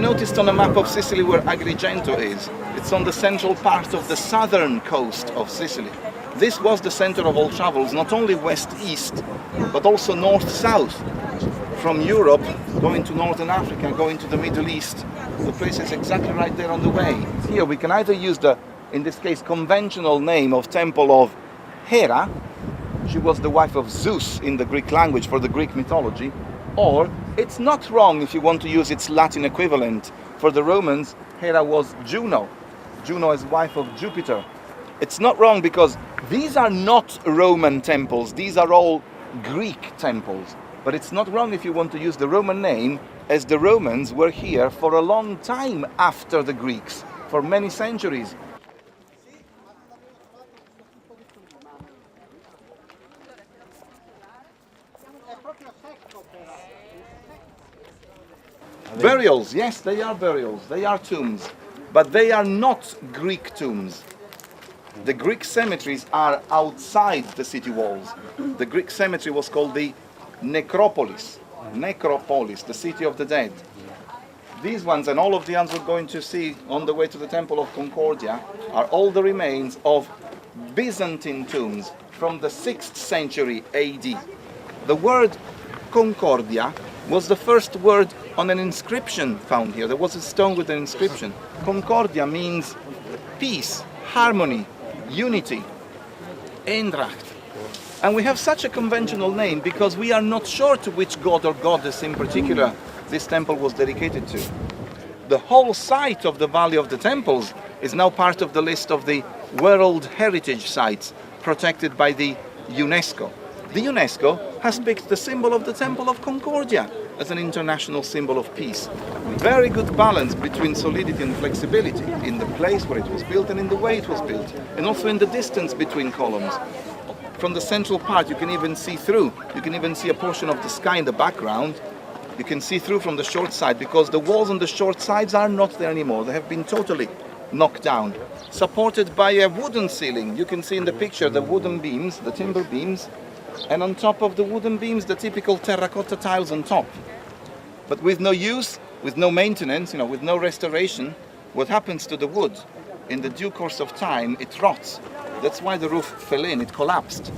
noticed on a map of Sicily where Agrigento is? It's on the central part of the southern coast of Sicily. This was the center of all travels, not only west-east, but also north-south. From Europe, going to Northern Africa, going to the Middle East. The place is exactly right there on the way. Here we can either use the, in this case, conventional name of Temple of Hera. She was the wife of Zeus in the Greek language for the Greek mythology. Or it's not wrong if you want to use its Latin equivalent. For the Romans, Hera was Juno. Juno is wife of Jupiter. It's not wrong because these are not Roman temples. These are all Greek temples. But it's not wrong if you want to use the Roman name, as the Romans were here for a long time after the Greeks, for many centuries. Burials, yes, they are burials, they are tombs, but they are not Greek tombs. The Greek cemeteries are outside the city walls. The Greek cemetery was called the necropolis, the city of the dead. These ones and all of the ones we're going to see on the way to the Temple of Concordia are all the remains of Byzantine tombs from the 6th century AD. The word Concordia was the first word on an inscription found here. There was a stone with an inscription. Concordia means peace, harmony, unity, Eendracht. And we have such a conventional name because we are not sure to which god or goddess in particular this temple was dedicated to. The whole site of the Valley of the Temples is now part of the list of the World Heritage Sites protected by the UNESCO. The UNESCO has picked the symbol of the Temple of Concordia as an international symbol of peace. Very good balance between solidity and flexibility in the place where it was built and in the way it was built, and also in the distance between columns. From the central part you can even see through. You can even see a portion of the sky in the background. You can see through from the short side because the walls on the short sides are not there anymore. They have been totally knocked down. Supported by a wooden ceiling. You can see in the picture the wooden beams, the timber beams, and on top of the wooden beams the typical terracotta tiles on top. But with no use, with no maintenance, with no restoration, what happens to the wood? In the due course of time it rots. That's why the roof fell in, it collapsed.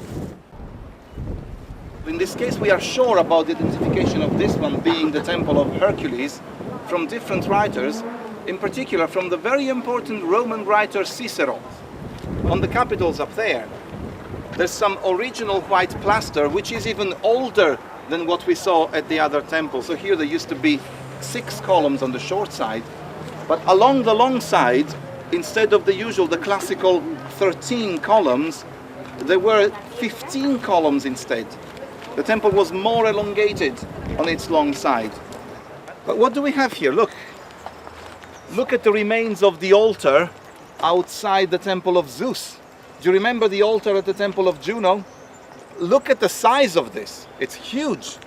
In this case we are sure about the identification of this one being the Temple of Hercules from different writers, in particular from the very important Roman writer Cicero. On the capitals up there, there's some original white plaster which is even older than what we saw at the other temple. So here there used to be 6 columns on the short side, but along the long side, instead of the classical 13 columns, there were 15 columns instead. The temple was more elongated on its long side. But what do we have here? Look at the remains of the altar outside the temple of Zeus. Do you remember the altar at the temple of Juno? Look at the size of this. It's huge.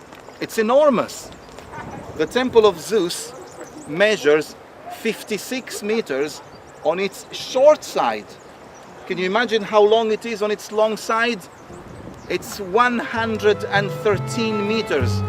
It's enormous. The temple of Zeus measures 56 meters on its short side. Can you imagine how long it is on its long side? It's 113 meters